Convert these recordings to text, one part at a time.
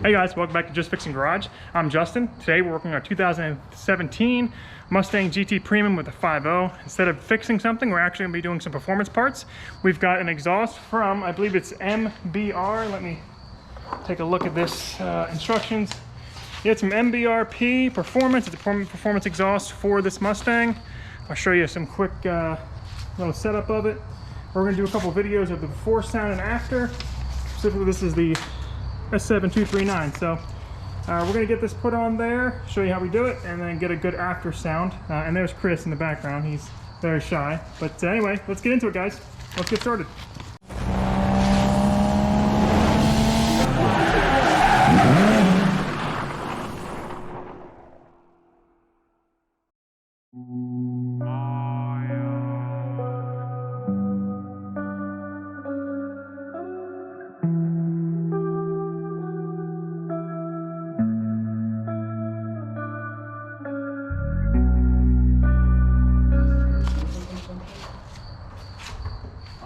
Hey guys, welcome back to Just Fixing Garage. I'm Justin. Today we're working on our 2017 Mustang GT Premium with a 5.0. Instead of fixing something, we're actually going to be doing some performance parts. We've got an exhaust from, I believe it's MBR. Let me take a look at this instructions. It's some MBRP performance. It's a performance exhaust for this Mustang. I'll show you some quick little setup of it. We're going to do a couple videos of the before, sound, and after. Specifically, this is the S7239. So we're going to get this put on there, show you how we do it, and then get a good after sound. And there's Chris in the background. He's very shy. But anyway, let's get into it, guys. Let's get started.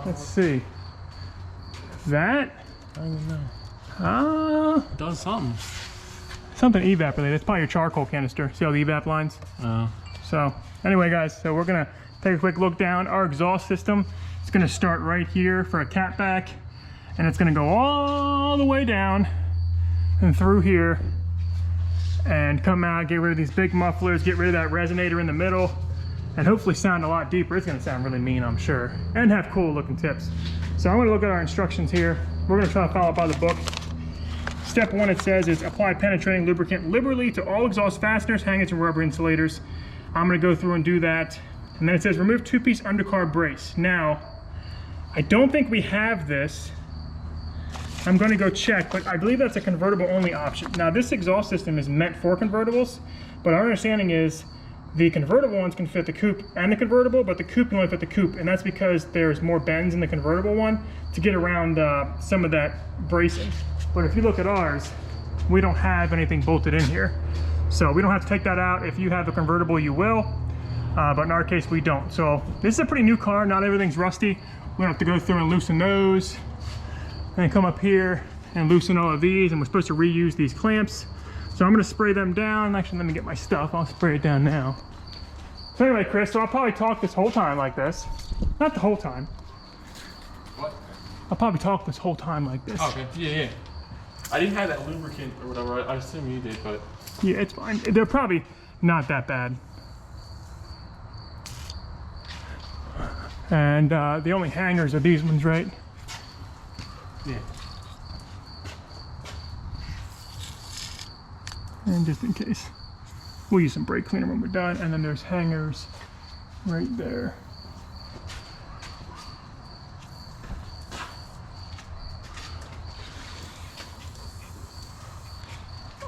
Let's see. That? I don't even know. It does something. Something evap related. It's probably your charcoal canister. See all the evap lines? So anyway, guys, so we're gonna take a quick look down our exhaust system. It's gonna start right here for a catback, and it's gonna go all the way down and through here and come out, get rid of these big mufflers, get rid of that resonator in the middle, and hopefully sound a lot deeper. It's gonna sound really mean, I'm sure, and have cool looking tips. So I'm gonna look at our instructions here. We're gonna try to follow by the book. Step 1, it says, is apply penetrating lubricant liberally to all exhaust fasteners, hangers, and rubber insulators. I'm gonna go through and do that. And then it says remove 2-piece undercar brace. Now, I don't think we have this. I'm gonna go check, but I believe that's a convertible only option. Now, this exhaust system is meant for convertibles, but our understanding is the convertible ones can fit the coupe and the convertible, but the coupe can only fit the coupe, and that's because there's more bends in the convertible one to get around some of that bracing. But if you look at ours, we don't have anything bolted in here. So we don't have to take that out. If you have a convertible, you will, but in our case, we don't. So this is a pretty new car, not everything's rusty. We don't have to go through and loosen those, and then come up here and loosen all of these, and we're supposed to reuse these clamps. So I'm gonna spray them down. Actually, let me get my stuff. I'll spray it down now. So anyway, Chris, so I'll probably talk this whole time like this. Not the whole time. What? I'll probably talk this whole time like this. Okay, yeah. I didn't have that lubricant or whatever. I assume you did, but... Yeah, it's fine. They're probably not that bad. And the only hangers are these ones, right? Yeah. And just in case, we'll use some brake cleaner when we're done. And then there's hangers right there.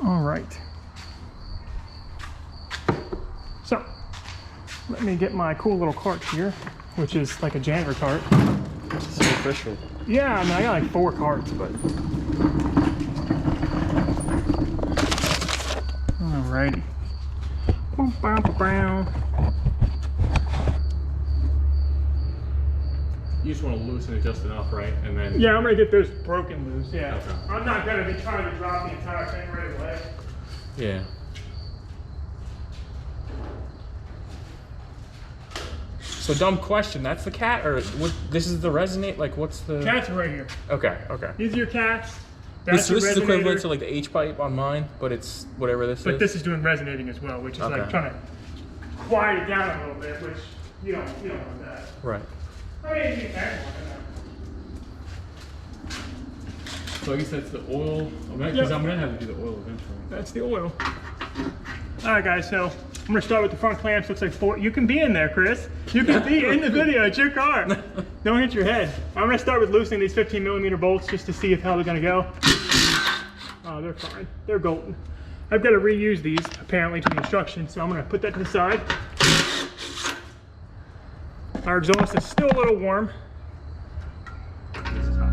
All right. So let me get my cool little cart here, which is like a janitor cart. It's so official. Yeah, I mean, I got like 4 carts, but. Alrighty. You just want to loosen it just enough, right? And then... Yeah, I'm gonna get those broken loose, yeah. Okay. I'm not gonna be trying to drop the entire thing right away. Yeah. So dumb question, that's the cat, or what? This is the resonate, like what's the... Cats are right here. Okay. These are your cats. This That's is equivalent to like the H-pipe on mine, but it's whatever this is. But this is doing resonating as well, which is like trying to quiet it down a little bit, which you don't want that. Right. I mean, you can So I guess that's the oil, because I'm gonna have to do the oil eventually. That's the oil. All right, guys, so I'm gonna start with the front clamps. Looks like 4. You can be in there, Chris. You can be in the video. It's your car. Don't hit your head. I'm gonna start with loosening these 15mm bolts just to see how they're gonna go. Oh, they're fine. They're golden. I've got to reuse these apparently to the instructions, so I'm gonna put that to the side. Our exhaust is still a little warm. This is hot.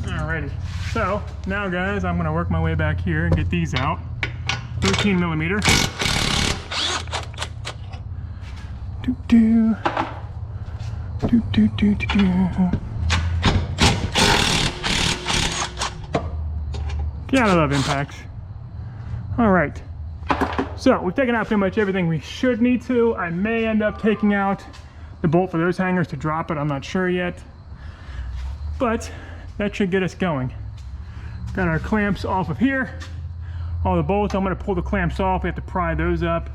Alrighty, so now guys, I'm gonna work my way back here and get these out. 13mm. Do. Do, do, do, do, do. Gotta love impacts. All right. So we've taken out pretty much everything we should need to. I may end up taking out the bolt for those hangers to drop it. I'm not sure yet. But that should get us going. Got our clamps off of here. All the bolts, I'm gonna pull the clamps off. We have to pry those up.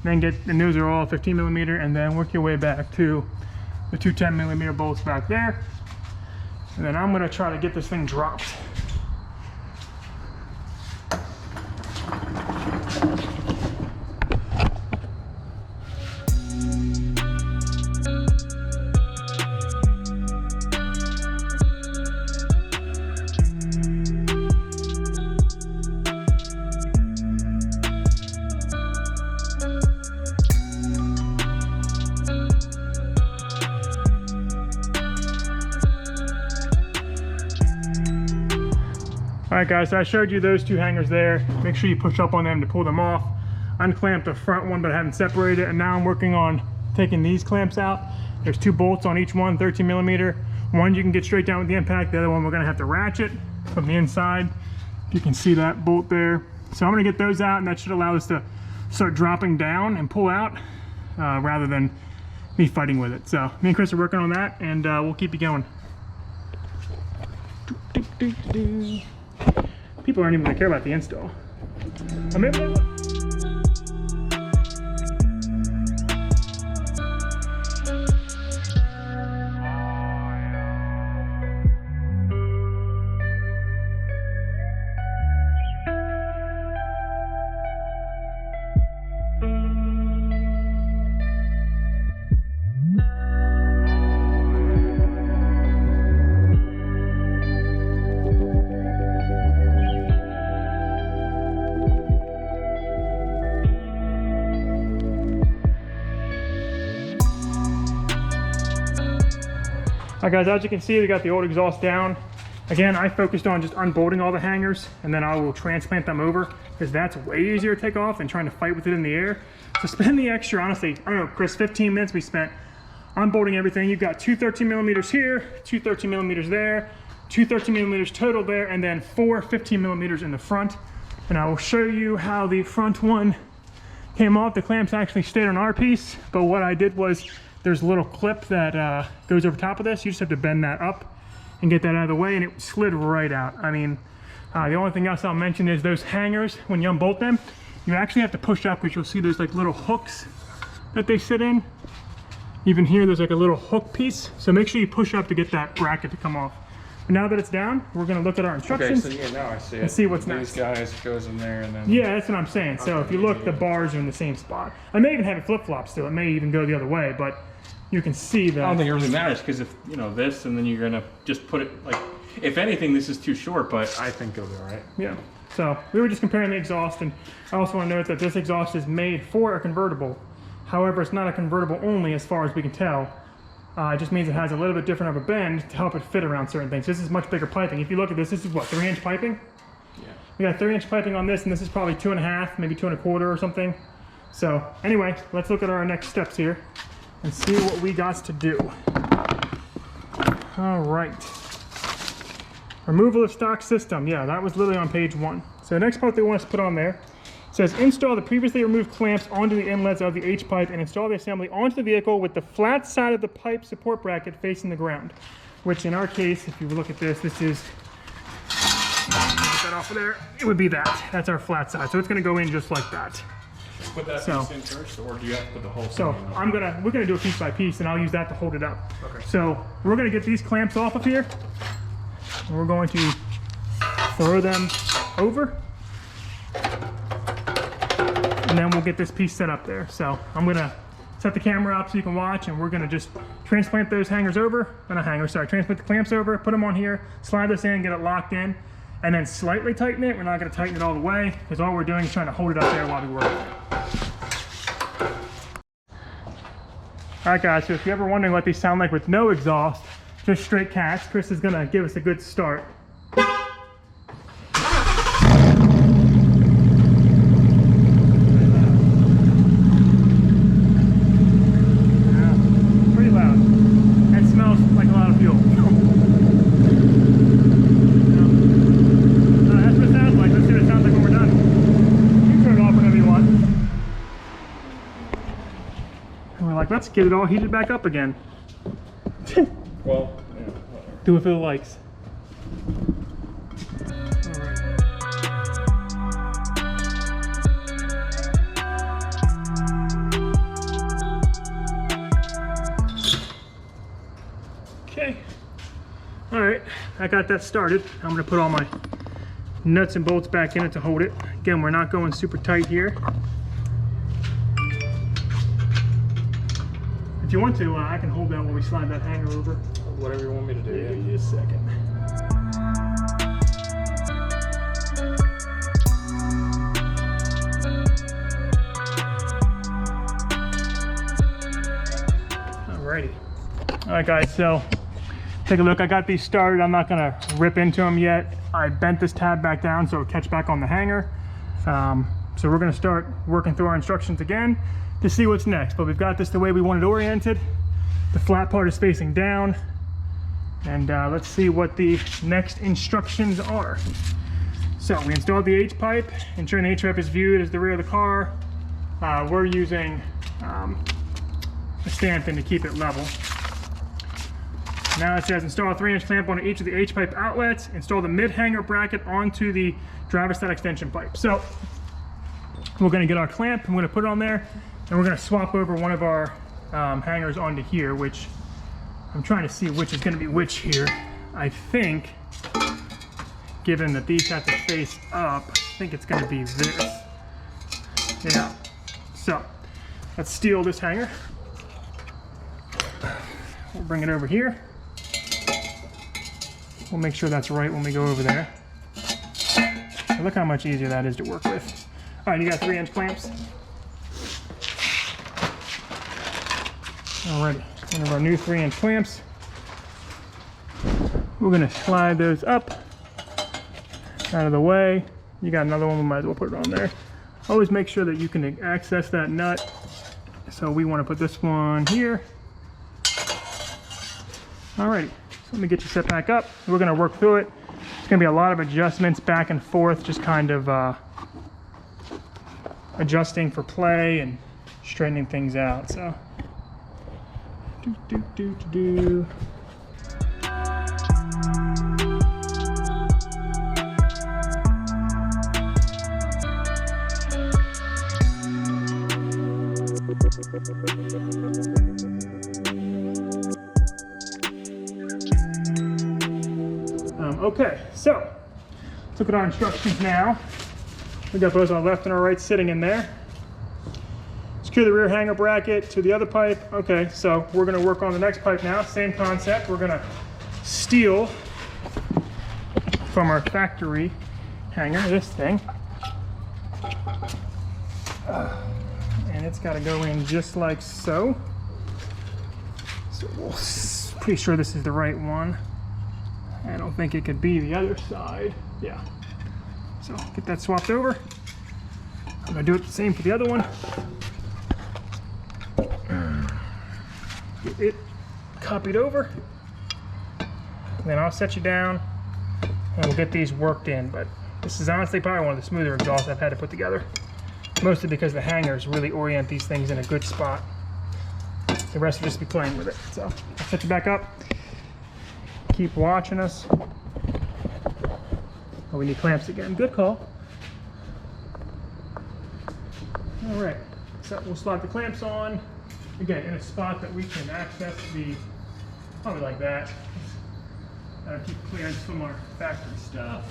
Then and those are all 15 millimeter, and then work your way back to the two 10 millimeter bolts back there. And then I'm gonna try to get this thing dropped. All right guys, so I showed you those two hangers there. Make sure you push up on them to pull them off. Unclamped the front one, but I haven't separated it. And now I'm working on taking these clamps out. There's two bolts on each one, 13 millimeter. One you can get straight down with the impact. The other one we're gonna have to ratchet from the inside. You can see that bolt there. So I'm gonna get those out, and that should allow us to start dropping down and pull out rather than me fighting with it. So me and Chris are working on that, and we'll keep you going. People aren't even gonna care about the install. All right guys, as you can see, we got the old exhaust down. Again, I focused on just unbolting all the hangers, and then I will transplant them over, because that's way easier to take off than trying to fight with it in the air. So spend the extra, honestly, I don't know, Chris, 15 minutes we spent unbolting everything. You've got two 13 millimeters here, two 13 millimeters there, two 13 millimeters total there, and then four 15 millimeters in the front. And I will show you how the front one came off. The clamps actually stayed on our piece, but what I did was there's a little clip that goes over top of this. You just have to bend that up and get that out of the way, and it slid right out. I mean, the only thing else I'll mention is those hangers, when you unbolt them, you actually have to push up, because you'll see there's like little hooks that they sit in. Even here, there's like a little hook piece. So make sure you push up to get that bracket to come off. But now that it's down, we're gonna look at our instructions. Okay, so yeah, now I see it. And see what's next. These guys goes in there, and then... Yeah, that's what I'm saying. So if you look, the bars are in the same spot. I may even have it flip-flop still. It may even go the other way, but you can see that. I don't think it really matters, because if, you know, this, and then you're gonna just put it, like, if anything, this is too short, but I think it'll be all right. Yeah. So we were just comparing the exhaust, and I also want to note that this exhaust is made for a convertible. However, it's not a convertible only, as far as we can tell. It just means it has a little bit different of a bend to help it fit around certain things. This is much bigger piping. If you look at this is what, 3-inch piping? Yeah. We got 3-inch piping on this, and this is probably 2.5, maybe 2 1/4 or something. So anyway, let's look at our next steps here and see what we got to do. All right. Removal of stock system. Yeah, that was literally on page 1. So the next part they want us to put on there says install the previously removed clamps onto the inlets of the H-pipe and install the assembly onto the vehicle with the flat side of the pipe support bracket facing the ground. Which in our case, if you look at this, this is, get that off of there, it would be that. That's our flat side. So it's gonna go in just like that. Put that piece in first, or do you have to put the whole thing so in? we're gonna do a piece by piece, and I'll use that to hold it up. Okay. So we're gonna get these clamps off of here, and we're going to throw them over, and then we'll get this piece set up there. So I'm gonna set the camera up so you can watch, and we're gonna just transplant those hangers over, transplant the clamps over, put them on here, slide this in, get it locked in, and then slightly tighten it. We're not gonna tighten it all the way, because all we're doing is trying to hold it up there while we work it. All right guys, so if you're ever wondering what these sound like with no exhaust, just straight cats, Chris is gonna give us a good start. like, let's get it all heated back up again. Well, yeah, Do it for the likes. Okay. All right, I got that started. I'm gonna put all my nuts and bolts back in it to hold it. Again, we're not going super tight here. If you want to, I can hold that while we slide that hanger over. whatever you want me to do. Yeah, give me just a second. Alrighty. Alright guys, so take a look. I got these started. I'm not gonna rip into them yet. I bent this tab back down so it'll catch back on the hanger. So we're gonna start working through our instructions again to see what's next. But we've got this the way we want it oriented. The flat part is facing down. And let's see what the next instructions are. So we installed the H-pipe, ensuring the H-pipe is viewed as the rear of the car. We're using a stamping to keep it level. Now it says install a 3-inch clamp on each of the H-pipe outlets, install the mid-hanger bracket onto the driver side extension pipe. So we're gonna get our clamp, I'm gonna put it on there, and we're gonna swap over one of our hangers onto here, which I'm trying to see which is gonna be which here. I think, given that these have to face up, I think it's gonna be this. Yeah, so let's steal this hanger. We'll bring it over here. We'll make sure that's right when we go over there. So look how much easier that is to work with. All right, you got 3-inch clamps. Alrighty, one of our new 3-inch clamps. We're gonna slide those up, out of the way. You got another one, we might as well put it on there. Always make sure that you can access that nut. So we wanna put this one here. Alrighty, so let me get you set back up. We're gonna work through it. It's gonna be a lot of adjustments back and forth, just kind of adjusting for play and straightening things out. So, do. Okay, so let's look at our instructions now. We got both our left and our right sitting in there. Secure the rear hanger bracket to the other pipe. Okay, so we're gonna work on the next pipe now. Same concept. We're gonna steal from our factory hanger this thing. And it's gotta go in just like so. So we'll, pretty sure this is the right one. I don't think it could be the other side. Yeah. So get that swapped over. I'm gonna do it the same for the other one. Get it copied over. And then I'll set you down and we'll get these worked in. But this is honestly probably one of the smoother exhausts I've had to put together. Mostly because the hangers really orient these things in a good spot. The rest will just be playing with it. So I'll set you back up. Keep watching us. Oh, we need clamps again. Good call. All right, so we'll slide the clamps on. Again, in a spot that we can access the, probably like that. Keep clearance from our factory stuff.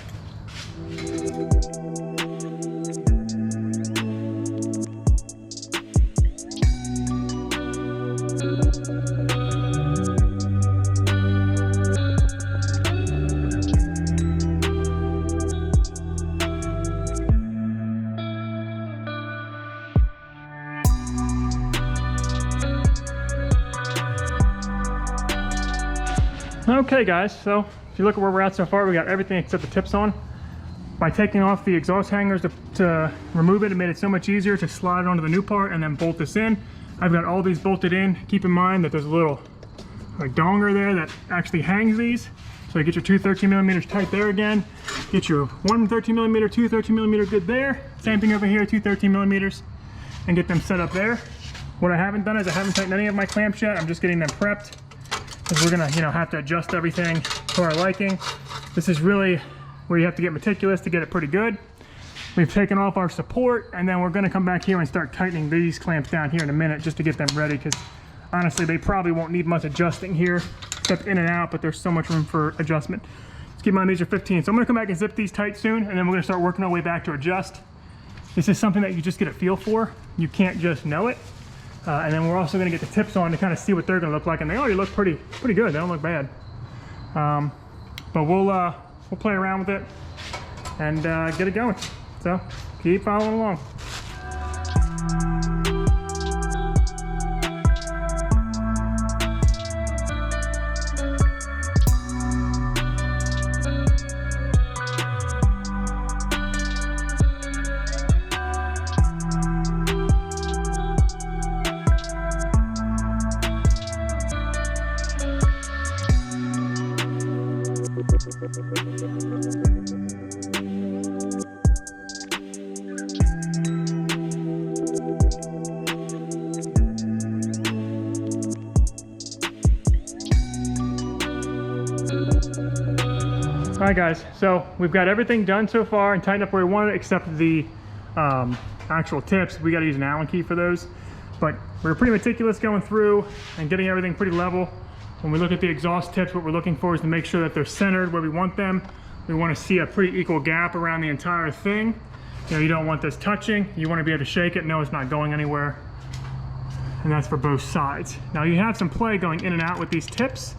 Okay guys, so if you look at where we're at so far, we got everything except the tips on. By taking off the exhaust hangers to remove it, it made it so much easier to slide it onto the new part and then bolt this in. I've got all these bolted in. Keep in mind that there's a little donger there that actually hangs these. So you get your two 13mm tight there again. Get your one 13mm, two 13mm good there. Same thing over here, two 13mm, and get them set up there. What I haven't done is I haven't tightened any of my clamps yet. I'm just getting them prepped because we're gonna, you know, have to adjust everything to our liking. This is really where you have to get meticulous to get it pretty good. We've taken off our support, and then we're gonna come back here and start tightening these clamps down here in a minute just to get them ready, because honestly, they probably won't need much adjusting here, except in and out, but there's so much room for adjustment. Let's keep in mind these are 15. So I'm gonna come back and zip these tight soon, and then we're gonna start working our way back to adjust. This is something that you just get a feel for. You can't just know it. And then we're also gonna get the tips on to kind of see what they're gonna look like, and they already look pretty good. They don't look bad. But we'll play around with it and get it going. So keep following along. All right guys, so we've got everything done so far and tightened up where we want it, except the actual tips. We got to use an Allen key for those, but we're pretty meticulous going through and getting everything pretty level. When we look at the exhaust tips, what we're looking for is to make sure that they're centered where we want them. We want to see a pretty equal gap around the entire thing. You know, you don't want this touching. You want to be able to shake it, know it's not going anywhere. And that's for both sides. Now you have some play going in and out with these tips,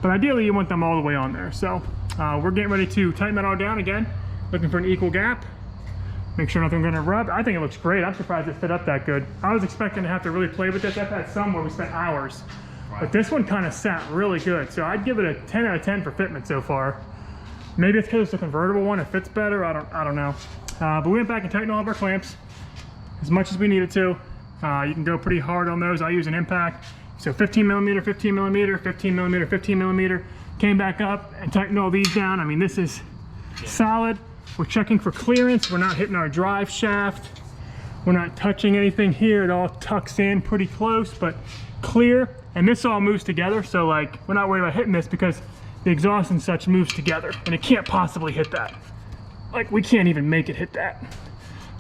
but ideally you want them all the way on there. So we're getting ready to tighten that all down again, looking for an equal gap. Make sure nothing's gonna rub. I think it looks great. I'm surprised it fit up that good. I was expecting to have to really play with this. I've had some where we spent hours, but this one kind of sat really good. So I'd give it a 10 out of 10 for fitment so far. Maybe it's because it's a convertible one, it fits better, I don't know. But we went back and tightened all of our clamps as much as we needed to. You can go pretty hard on those. I use an impact. So 15 millimeter, 15 millimeter, 15 millimeter, 15 millimeter. Came back up and tightened all these down. I mean, this is solid. We're checking for clearance. We're not hitting our drive shaft. We're not touching anything here. It all tucks in pretty close, but clear. And this all moves together. So like, we're not worried about hitting this because the exhaust and such moves together and it can't possibly hit that. Like, we can't even make it hit that.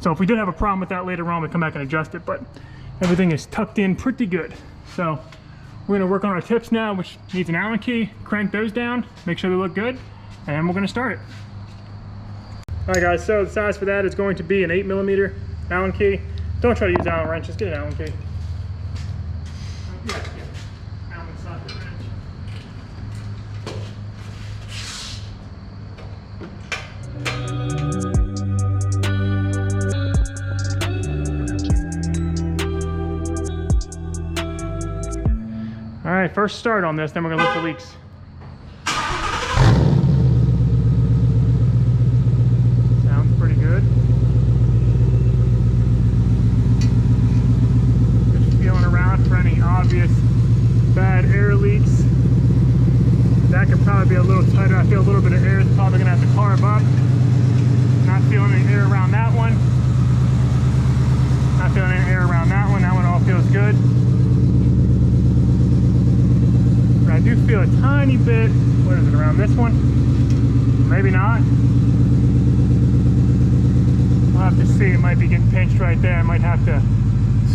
So if we did have a problem with that later on, we come back and adjust it, but everything is tucked in pretty good. So we're gonna work on our tips now, which needs an Allen key, crank those down, make sure they look good, and we're gonna start it. All right guys, so the size for that is going to be an 8 millimeter Allen key. Don't try to use Allen wrench, just get an Allen key. Allen socket wrench. All right, first start on this, then we're gonna look for leaks. Sounds pretty good. Just feeling around for any obvious bad air leaks. That could probably be a little tighter. I feel a little bit of air is probably gonna have to carve up. Not feeling any air around that one. Not feeling any air around that one. That one all feels good. I do feel a tiny bit, what is it, around this one? Maybe not. We'll have to see. It might be getting pinched right there. I might have to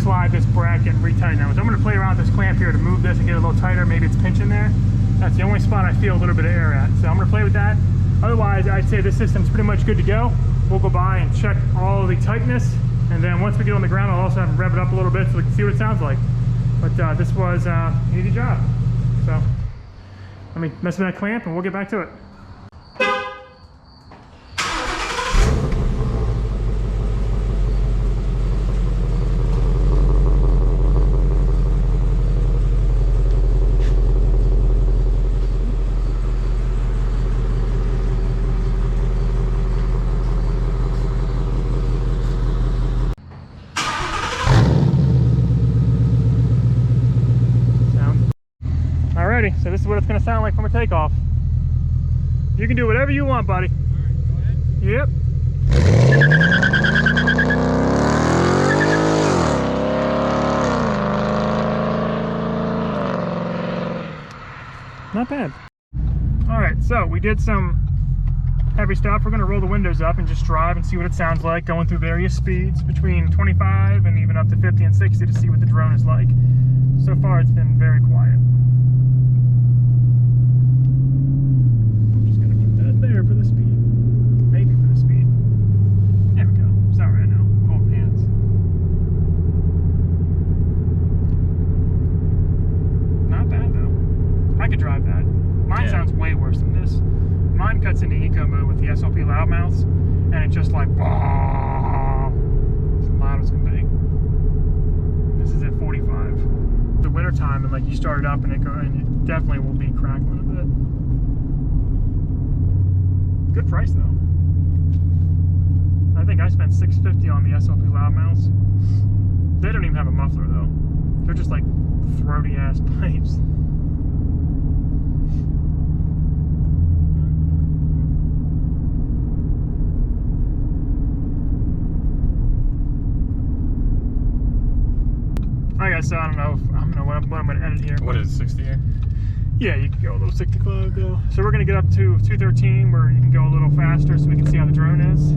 slide this bracket and retighten that one. So I'm going to play around with this clamp here to move this and get it a little tighter. Maybe it's pinching there. That's the only spot I feel a little bit of air at. So I'm going to play with that. Otherwise, I'd say this system's pretty much good to go. We'll go by and check all of the tightness. And then once we get on the ground, I'll also have to rev it up a little bit so we can see what it sounds like. But this was an easy job. So let me mess with that clamp and we'll get back to it. So this is what it's going to sound like from a takeoff. You can do whatever you want, buddy. All right, go ahead. Yep. not bad. All right, so we did some heavy stuff. We're gonna roll the windows up and just drive and see what it sounds like going through various speeds between 25 and even up to 50 and 60 to see what the drone is like. So far, it's been very quiet. I'm just gonna put that there for the speed. Maybe for the speed. There we go. Sorry, I know. Hold hands. Not bad though. I could drive that. Mine sounds way worse than this. Mine cuts into eco mode with the SLP loudmouths, and it's just like, wah, it's loud as can be. This is at 45. The winter time, and like you start it up, and it definitely will be crackling a bit. Good price though. I think I spent $650 on the SLP loudmouths. They don't even have a muffler though. They're just like throaty ass pipes. So I don't know what I'm going to edit here. What is it, 60 here? Yeah, you can go a little 65 though. So we're going to get up to 213 where you can go a little faster so we can see how the drone is.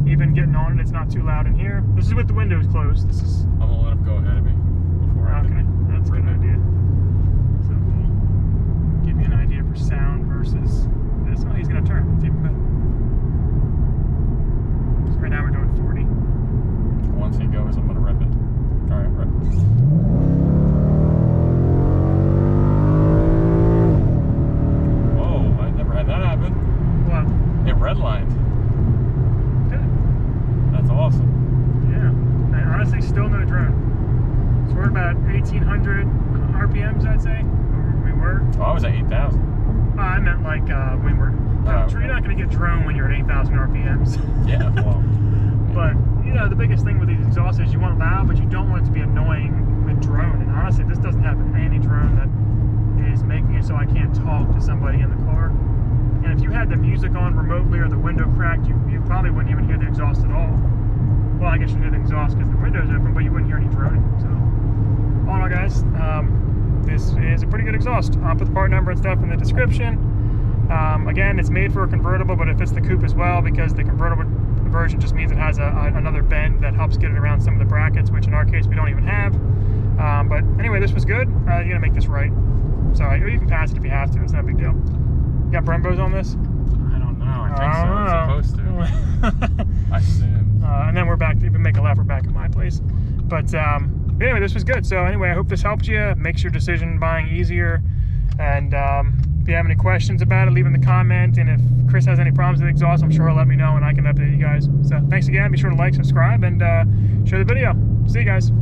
Even getting on it, it's not too loud in here. This is with the windows closed. This is. I'm going to let him go ahead of me before I Okay, that's a good idea. So we'll give you an idea for sound versus this. Oh, he's going to turn. It's even better. So right now we're doing 40. Once he goes, I'm going to rip it. All right, right. Whoa, I never had that happen. What? It redlined. Good. That's awesome. Yeah. And honestly, still no drone. So we're about 1,800 RPMs, I'd say. We were. Oh, I was at 8,000. I meant like when we're. You're not going to get drone when you're at 8,000 RPMs. Yeah, well. But, you know, the biggest thing with these exhausts is you want loud, but you don't want it to be annoying with drone. And honestly, this doesn't have any drone that is making it so I can't talk to somebody in the car. And if you had the music on remotely or the window cracked, you probably wouldn't even hear the exhaust at all. Well, I guess you'd hear the exhaust because the window's open, but you wouldn't hear any droning. So, all in all, guys, this is a pretty good exhaust. I'll put the part number and stuff in the description. Again, it's made for a convertible, but it fits the coupe as well because the convertible version just means it has another bend that helps get it around some of the brackets, which in our case we don't even have. But anyway, this was good. You're gonna make this right. So you can pass it if you have to. It's not a big deal. You got Brembos on this? I don't know. I think so. It's supposed to. I assume. And then we're back. If we make a left, we're back at my place. But anyway, this was good. So anyway, I hope this helped you. Makes your decision buying easier. And if you have any questions about it, leave in the comment. And if Chris has any problems with the exhaust, I'm sure he'll let me know and I can update you guys. So thanks again. Be sure to like, subscribe, and share the video. See you guys.